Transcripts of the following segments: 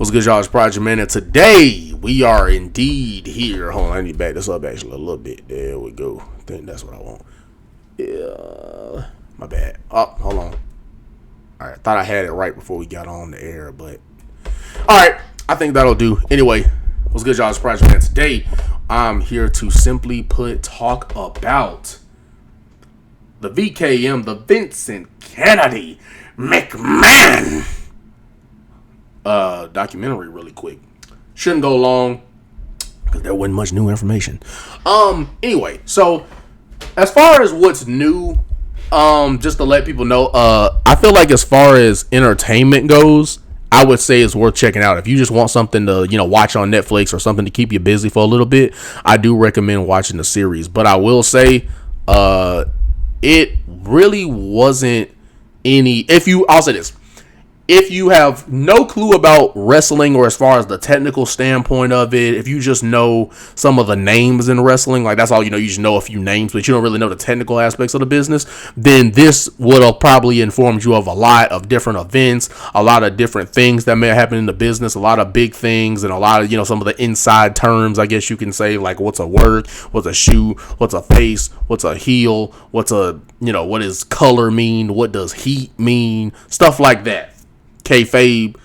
What's good, y'all? It's Project Man, and today we are indeed here. Hold on, I need to back this up actually a little bit. There we go. I think that's what I want. Yeah, my bad. Oh, hold on. All right, I thought I had it right before we got on the air, but all right, I think that'll do. Anyway, what's good, y'all? It's Project Man. Today, I'm here to simply talk about the VKM, the Vincent Kennedy McMahon documentary really quick. Shouldn't go long because there wasn't much new information. Anyway, so as far as what's new, just to let people know, I feel like as far as entertainment goes, I would say it's worth checking out. If you just want something to, watch on Netflix or something to keep you busy for a little bit, I do recommend watching the series. But I will say, it really wasn't I'll say this. If you have no clue about wrestling or as far as the technical standpoint of it, if you just know some of the names in wrestling, like that's all you just know a few names, but you don't really know the technical aspects of the business, then this would have probably informed you of a lot of different events, a lot of different things that may happen in the business, a lot of big things, and a lot of, some of the inside terms, I guess you can say, like what's a word, what's a shoe, what's a face, what's a heel, what's a, what does color mean, what does heat mean, stuff like that. Kayfabe.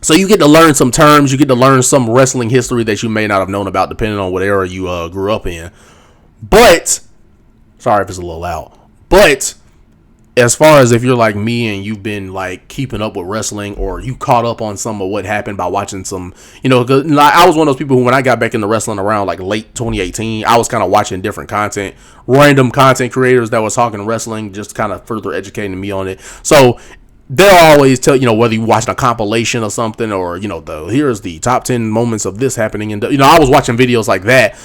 So you get to learn some terms, you get to learn some wrestling history that you may not have known about depending on what era you grew up in. But, sorry if it's a little loud, but as far as if you're like me and you've been like keeping up with wrestling or you caught up on some of what happened by watching some, cause I was one of those people who when I got back into wrestling around like late 2018, I was kind of watching different content, random content creators that was talking wrestling, just kind of further educating me on it. So they'll always tell, whether you watching a compilation or something or, here's the top 10 moments of this happening. And, I was watching videos like that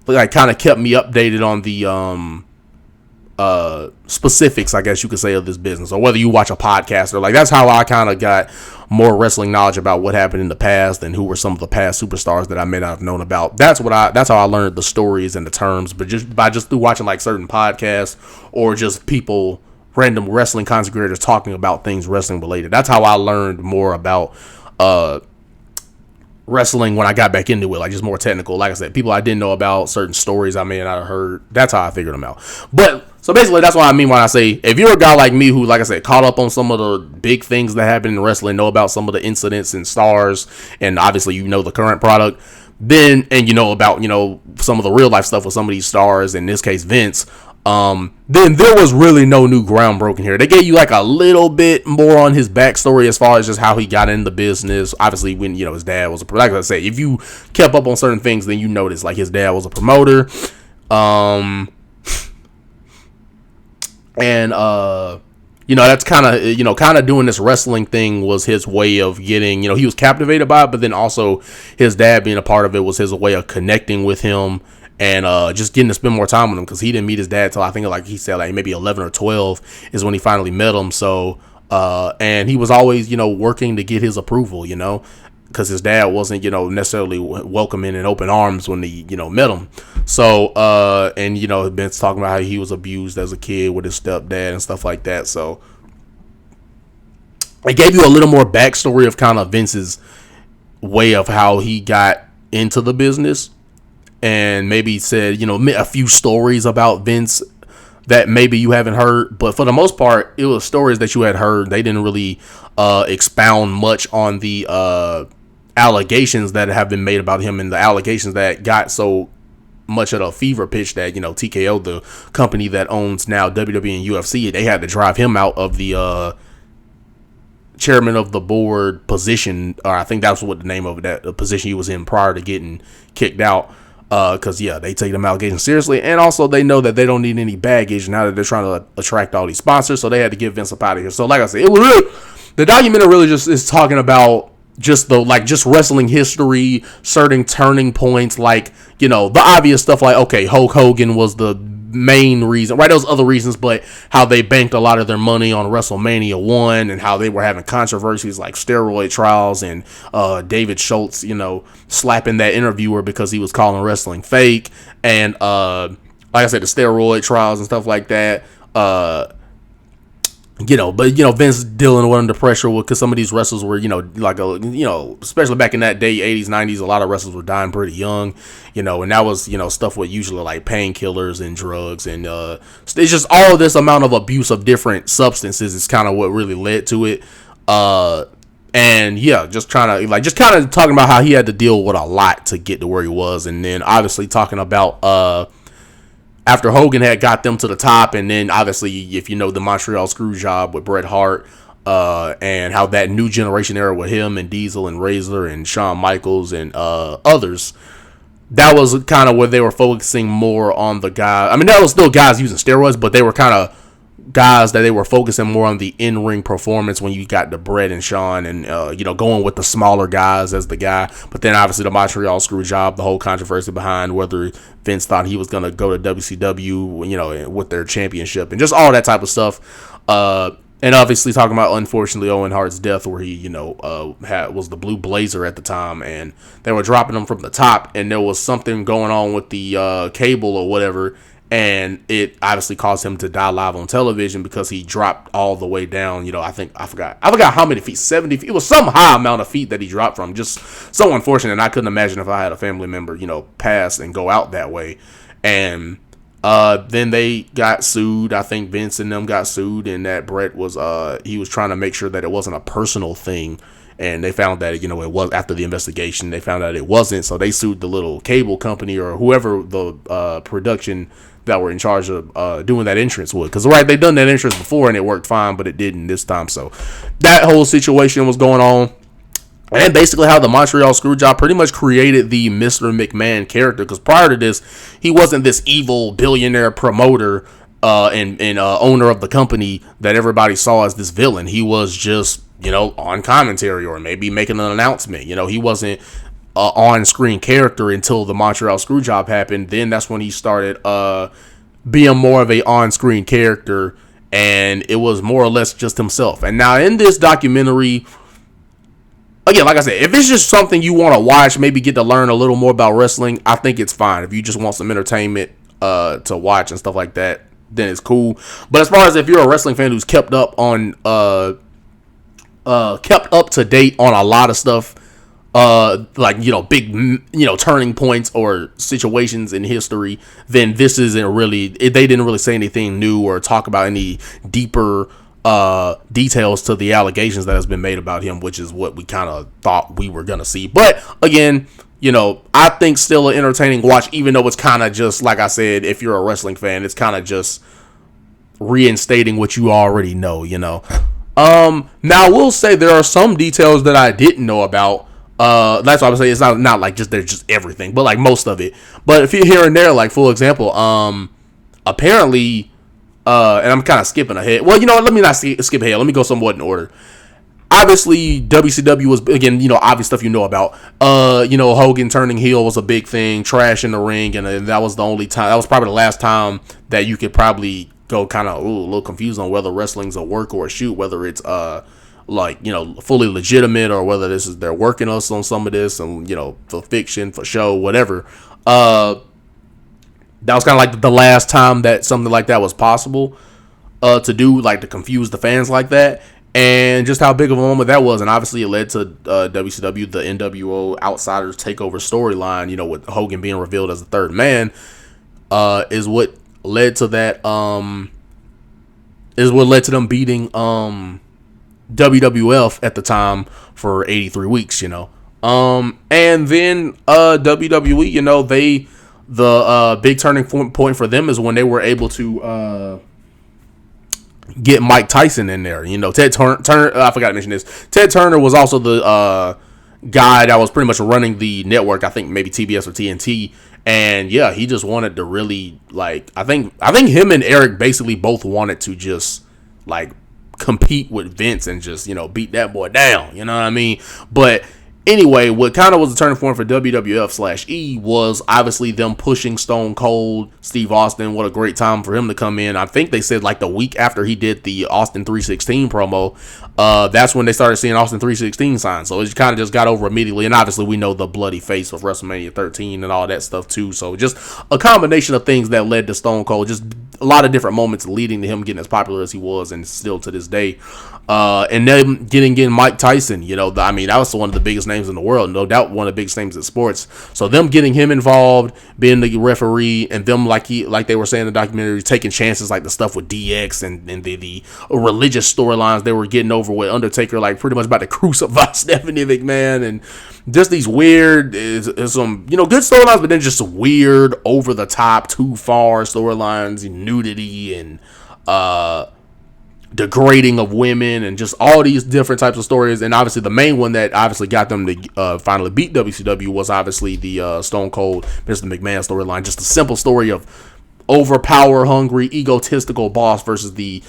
like kind of kept me updated on the specifics, I guess you could say, of this business, or whether you watch a podcast or like, that's how I kind of got more wrestling knowledge about what happened in the past and who were some of the past superstars that I may not have known about. That's how I learned the stories and the terms, but just through watching like certain podcasts or just random wrestling content creators talking about things wrestling related. That's how I learned more about wrestling when I got back into it, like just more technical. Like I said, people I didn't know about, certain stories I may not have heard. That's how I figured them out. But so basically, that's what I mean when I say if you're a guy like me who, like I said, caught up on some of the big things that happen in wrestling, know about some of the incidents and stars, and obviously the current product, then and about some of the real life stuff with some of these stars, in this case Vince. Then there was really no new ground broken here. They gave you like a little bit more on his backstory as far as just how he got in the business. Obviously, when his dad was like I say, if you kept up on certain things, then you noticed like his dad was a promoter. And that's kind of doing this wrestling thing was his way of getting, he was captivated by it, but then also his dad being a part of it was his way of connecting with him. And just getting to spend more time with him because he didn't meet his dad till I think like he said like maybe 11 or 12 is when he finally met him. So and he was always working to get his approval, because his dad wasn't necessarily welcoming in open arms when he met him. So and Vince talking about how he was abused as a kid with his stepdad and stuff like that. So it gave you a little more backstory of kind of Vince's way of how he got into the business. And maybe said, a few stories about Vince that maybe you haven't heard. But for the most part, it was stories that you had heard. They didn't really expound much on the allegations that have been made about him and the allegations that got so much of a fever pitch that, TKO, the company that owns now WWE and UFC, they had to drive him out of the chairman of the board position. Or I think that's what the name of it, that the position he was in prior to getting kicked out. Because they take them allegations seriously, and also they know that they don't need any baggage now that they're trying to attract all these sponsors, so they had to get Vince up out of here. So like I said, it was really, the documentary really just is talking about just wrestling history, certain turning points, like the obvious stuff, like okay, Hulk Hogan was the main reason, right? Those other reasons, but how they banked a lot of their money on WrestleMania 1 and how they were having controversies like steroid trials and David Schultz, slapping that interviewer because he was calling wrestling fake, and like I said, the steroid trials and stuff like that. But Vince dealing with under pressure because some of these wrestlers were, especially back in that day, 80s, 90s, a lot of wrestlers were dying pretty young, and that was, stuff with usually like painkillers and drugs, and it's just all of this amount of abuse of different substances is kind of what really led to it. And yeah, just kind of talking about how he had to deal with a lot to get to where he was, and then obviously talking about after Hogan had got them to the top, and then obviously if you know the Montreal Screwjob with Bret Hart, and how that new generation era with him and Diesel and Razor and Shawn Michaels and others, that was kind of where they were focusing more on the guy. I mean, that was still guys using steroids, but they were kind of guys that they were focusing more on the in-ring performance when you got the Bret and Shawn and, going with the smaller guys as the guy. But then obviously the Montreal Screwjob, the whole controversy behind whether Vince thought he was going to go to WCW, with their championship and just all that type of stuff. And obviously talking about, unfortunately, Owen Hart's death where he, was the Blue Blazer at the time, and they were dropping him from the top, and there was something going on with the cable or whatever, and it obviously caused him to die live on television because he dropped all the way down. I forgot how many feet, 70 feet. It was some high amount of feet that he dropped from. Just so unfortunate. And I couldn't imagine if I had a family member, pass and go out that way. And then they got sued. I think Vince and them got sued, and that Bret was he was trying to make sure that it wasn't a personal thing. And they found that, it was, after the investigation, they found out it wasn't. So they sued the little cable company or whoever the production that were in charge of doing that entrance would. Because, right, they've done that entrance before and it worked fine, but it didn't this time. So that whole situation was going on. And basically how the Montreal Screwjob pretty much created the Mr. McMahon character. Because prior to this, he wasn't this evil billionaire promoter and owner of the company that everybody saw as this villain. He was just, on commentary or maybe making an announcement. He wasn't on-screen character until the Montreal Screwjob happened. Then that's when he started being more of a on-screen character, and it was more or less just himself. And now in this documentary, again, like I said, if it's just something you want to watch, maybe get to learn a little more about wrestling, I think it's fine. If you just want some entertainment to watch and stuff like that, then it's cool. But as far as if you're a wrestling fan who's kept up to date on a lot of stuff, big, turning points or situations in history, then this isn't really, they didn't really say anything new or talk about any deeper details to the allegations that has been made about him, which is what we kind of thought we were gonna see. But again, I think still an entertaining watch, even though it's kind of just, like I said, if you're a wrestling fan, it's kind of just reinstating what you already know. Now we'll say there are some details that I didn't know about. That's why I would say it's not like just, there's just everything, but like most of it. But if you're here and there, like for example, apparently, and I'm kind of skipping ahead. Well, let me not skip ahead. Let me go somewhat in order. Obviously, WCW was, again, obvious stuff about. Hogan turning heel was a big thing, trash in the ring, and that was the only time, that was probably the last time that you could probably go kind of a little confused on whether wrestling's a work or a shoot, whether it's fully legitimate or whether this is they're working us on some of this and for fiction, for show, whatever. That was kind of like the last time that something like that was possible to do, like to confuse the fans like that, and just how big of a moment that was. And obviously it led to WCW, the NWO Outsiders Takeover storyline, with Hogan being revealed as the third man, is what led to that, is what led to them beating WWF at the time for 83 weeks, and then WWE, the big turning point for them is when they were able to get Mike Tyson in there. Ted Turner, I forgot to mention this. Ted Turner was also the guy that was pretty much running the network, I think maybe TBS or TNT. And yeah, he just wanted to really, like, I think him and Eric basically both wanted to just like compete with Vince and just, beat that boy down. You know what I mean? But anyway, what kind of was the turning point for WWF/E was obviously them pushing Stone Cold Steve Austin. What a great time for him to come in. I think they said like the week after he did the Austin 316 promo, that's when they started seeing Austin 316 signs. So it kind of just got over immediately. And obviously we know the bloody face of WrestleMania 13 and all that stuff too. So just a combination of things that led to Stone Cold just a lot of different moments leading to him getting as popular as he was, and still to this day. And then getting Mike Tyson, that was one of the biggest names in the world, no doubt one of the biggest names in sports. So them getting him involved, being the referee, and them like they were saying in the documentary, taking chances like the stuff with DX and the religious storylines they were getting over with Undertaker, like pretty much about to crucify Stephanie McMahon, and just these weird, some good storylines, but then just weird, over the top, too far storylines, and nudity and degrading of women, and just all these different types of stories. And obviously the main one that obviously got them to finally beat WCW was obviously the Stone Cold Mr. McMahon storyline. Just a simple story of overpower hungry, egotistical boss versus the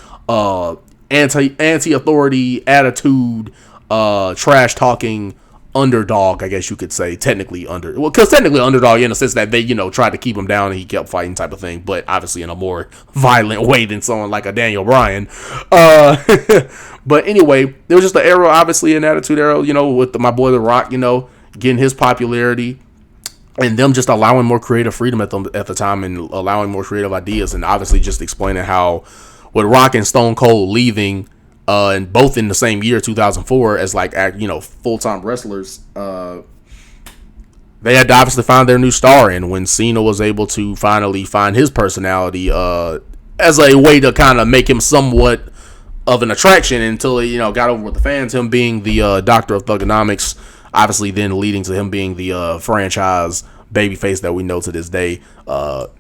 anti-authority attitude, trash talking underdog, I guess you could say. Because technically underdog in the sense that they tried to keep him down and he kept fighting type of thing, but obviously in a more violent way than someone like a Daniel Bryan. But anyway, there was just an era, obviously an attitude era, with my boy The Rock, getting his popularity, and them just allowing more creative freedom at the time, and allowing more creative ideas, and obviously just explaining how with Rock and Stone Cold leaving, and both in the same year, 2004, as full-time wrestlers, they had to obviously find their new star. And when Cena was able to finally find his personality as a way to kind of make him somewhat of an attraction until he got over with the fans, him being the Doctor of Thugonomics, obviously then leading to him being the franchise babyface that we know to this day.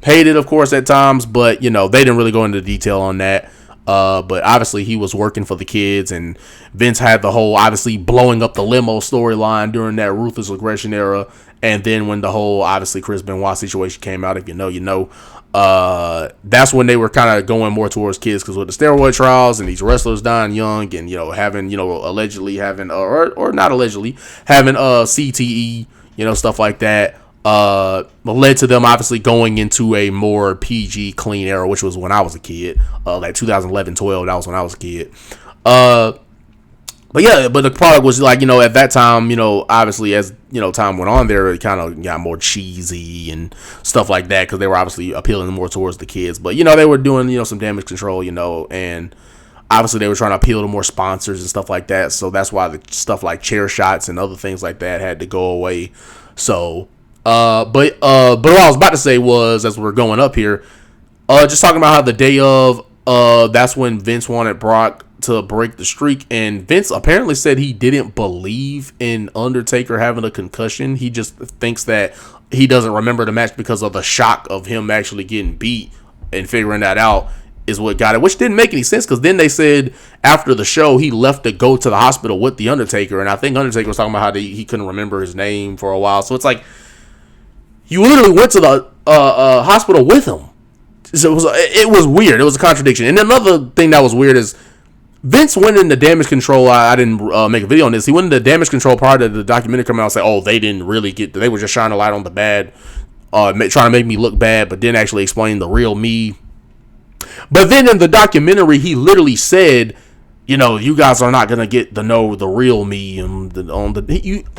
Hated, of course, at times, but they didn't really go into detail on that. But obviously he was working for the kids, and Vince had the whole obviously blowing up the limo storyline during that ruthless aggression era. And then when the whole obviously Chris Benoit situation came out, if you know, that's when they were kind of going more towards kids, because with the steroid trials and these wrestlers dying young, and having allegedly having or not allegedly having CTE, stuff like that, led to them obviously going into a more PG clean era, which was when I was a kid, like 2011-12. That was when I was a kid. But the product was like, at that time, obviously as time went on there, it kind of got more cheesy and stuff like that, because they were obviously appealing more towards the kids. But they were doing some damage control, and obviously they were trying to appeal to more sponsors and stuff like that. So that's why the stuff like chair shots and other things like that had to go away. So but what I was about to say was, as we're going up here, just talking about how the day of, that's when Vince wanted Brock to break the streak, and Vince apparently said he didn't believe in Undertaker having a concussion. He just thinks that he doesn't remember the match because of the shock of him actually getting beat, and figuring that out is what got it, which didn't make any sense, because then they said after the show he left to go to the hospital with the Undertaker, and I think Undertaker was talking about how he couldn't remember his name for a while. So it's like, you literally went to the hospital with him. So it was weird. It was a contradiction. And another thing that was weird is Vince went into damage control. I didn't make a video on this. He went into damage control prior to the documentary coming out and say, oh, they didn't really they were just shining a light on the bad, trying to make me look bad, but didn't actually explain the real me. But then in the documentary, he literally said, you guys are not gonna get to know the real me.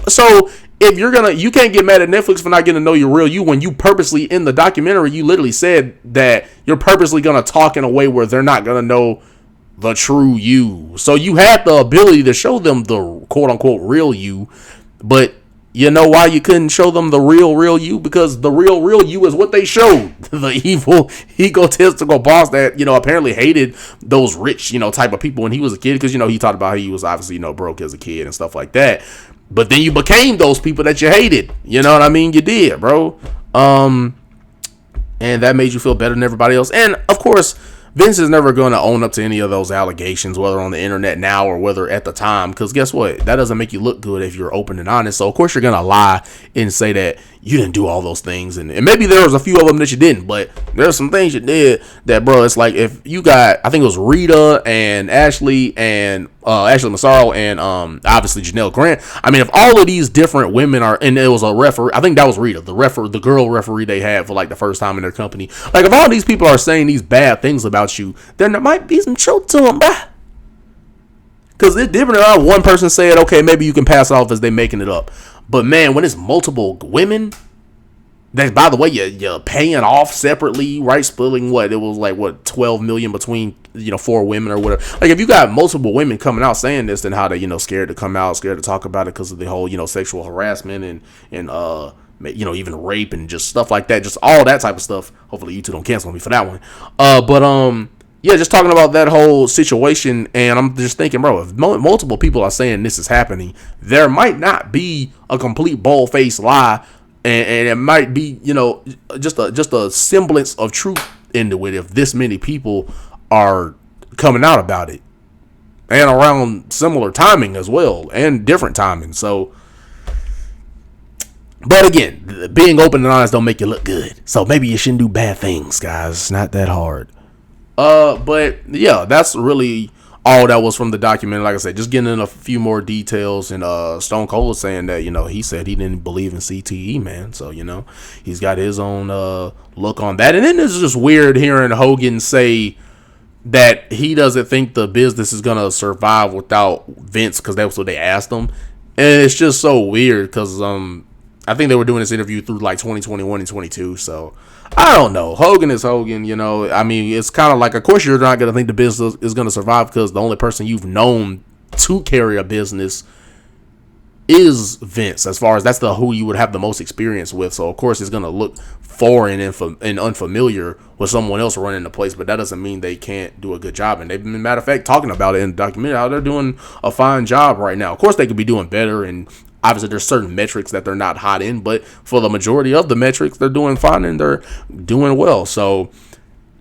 So if you can't get mad at Netflix for not getting to know your real you, when you purposely, in the documentary, you literally said that you're purposely gonna talk in a way where they're not gonna know the true you. So you had the ability to show them the quote unquote real you, but you know why you couldn't show them the real you? Because the real you is what they showed. The evil, egotistical boss that, apparently hated those rich, type of people when he was a kid. Because, he talked about how he was obviously, broke as a kid and stuff like that. But then you became those people that you hated. You know what I mean? You did, bro. And that made you feel better than everybody else. And, of course, Vince is never going to own up to any of those allegations, whether on the internet now or whether at the time, because guess what? That doesn't make you look good if you're open and honest. So, of course, you're going to lie and say that you didn't do all those things. And maybe there was a few of them that you didn't, but there's some things you did that, bro, it's like if you got, I think it was Rita and Ashley Massaro and obviously Janelle Grant. I mean, if all of these different women are, and it was a referee, I think that was Rita, the girl referee they had for like the first time in their company. Like, if all these people are saying these bad things about you, then there might be some truth to them, bruh. Because it's different than one person saying, okay, maybe you can pass it off as they making it up. But man, when it's multiple women, That, by the way, you're paying off separately, right? Splitting what? It was like, what, 12 million between, 4 women or whatever. Like, if you got multiple women coming out saying this, then how they, scared to come out, scared to talk about it because of the whole, sexual harassment and even rape and just stuff like that. Just all that type of stuff. Hopefully YouTube don't cancel me for that one. Yeah, just talking about that whole situation, and I'm just thinking, bro, if multiple people are saying this is happening, there might not be a complete bold-faced lie, and it might be, just a semblance of truth into it if this many people are coming out about it, and around similar timing as well, and different timing. So, but again, being open and honest don't make you look good. So maybe you shouldn't do bad things, guys. It's not that hard. But yeah, that's really all that was from the documentary. Like I said, just getting in a few more details. And Stone Cold was saying that, he said he didn't believe in CTE, man. So, he's got his own look on that. And then it's just weird hearing Hogan say that he doesn't think the business is going to survive without Vince, because that's what they asked him. And it's just so weird because I think they were doing this interview through like 2021 and 22. So I don't know. Hogan is Hogan, I mean, it's kind of like, of course, you're not going to think the business is going to survive because the only person you've known to carry a business is Vince, as far as that's who you would have the most experience with. So, of course, it's going to look foreign and unfamiliar with someone else running the place, but that doesn't mean they can't do a good job. And they've been, matter of fact, talking about it in the documentary, how they're doing a fine job right now. Of course, they could be doing better, and obviously, there's certain metrics that they're not hot in, but for the majority of the metrics, they're doing fine and they're doing well. So,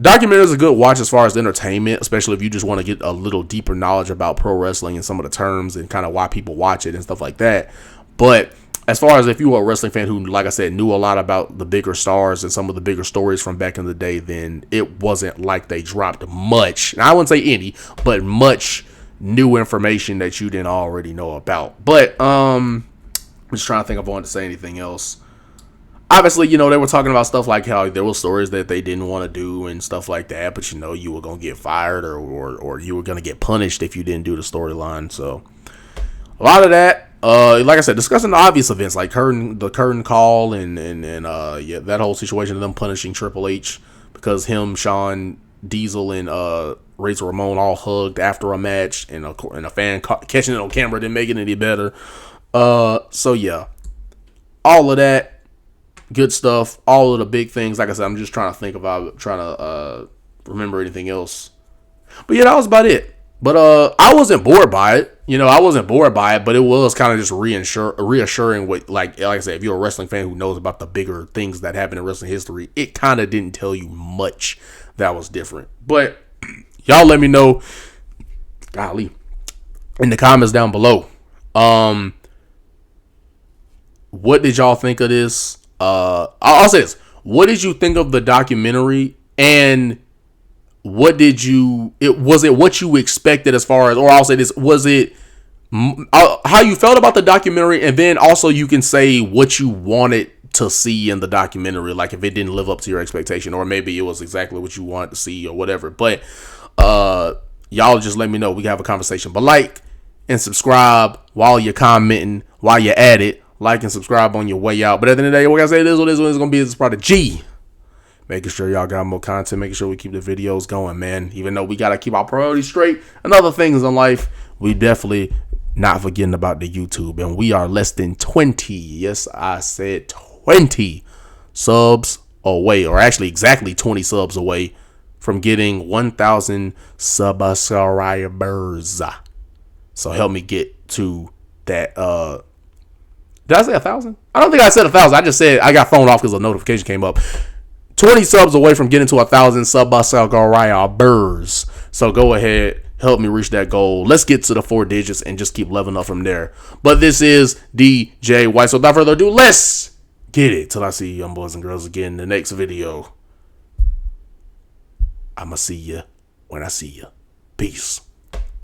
documentary is a good watch as far as entertainment, especially if you just want to get a little deeper knowledge about pro wrestling and some of the terms and kind of why people watch it and stuff like that. But as far as if you were a wrestling fan who, like I said, knew a lot about the bigger stars and some of the bigger stories from back in the day, then it wasn't like they dropped much. And I wouldn't say any, but much new information that you didn't already know about. But I'm just trying to think if I wanted to say anything else. Obviously, they were talking about stuff like how there were stories that they didn't want to do and stuff like that, but you were going to get fired or you were going to get punished if you didn't do the storyline. So a lot of that, like I said, discussing the obvious events like the curtain call and that whole situation of them punishing Triple H because him, Shawn, Diesel, and Razor Ramon all hugged after a match, and a fan catching it on camera didn't make it any better. So yeah, all of that good stuff, all of the big things. Like I said, I'm just trying to remember anything else. But yeah, that was about it. But I wasn't bored by it. But it was kind of just reassuring with, like I said, if you're a wrestling fan who knows about the bigger things that happen in wrestling history, it kind of didn't tell you much that was different. But y'all let me know, golly, in the comments down below. What did y'all think of this? I'll say this. What did you think of the documentary? And was it what you expected as far as, or I'll say this, was it how you felt about the documentary? And then also you can say what you wanted to see in the documentary, like if it didn't live up to your expectation, or maybe it was exactly what you wanted to see or whatever. But y'all just let me know. We can have a conversation. But like and subscribe while you're commenting, while you're at it. Like and subscribe on your way out. But at the end of the day, what I say, this is what it's going to be. This is part of G. Making sure y'all got more content. Making sure we keep the videos going, man. Even though we got to keep our priorities straight and other things in life, we definitely not forgetting about the YouTube. And we are less than 20. Yes, I said 20 subs away. Or actually exactly 20 subs away from getting 1,000 subscribers. So help me get to that, did I say 1,000? I don't think I said 1,000. I just said I got thrown off because a notification came up. 20 subs away from getting to 1,000 subscribers. So go ahead, help me reach that goal. Let's get to the 4 digits and just keep leveling up from there. But this is DJ White. So without further ado, let's get it. Till I see you, young boys and girls, again in the next video. I'ma see you when I see you. Peace.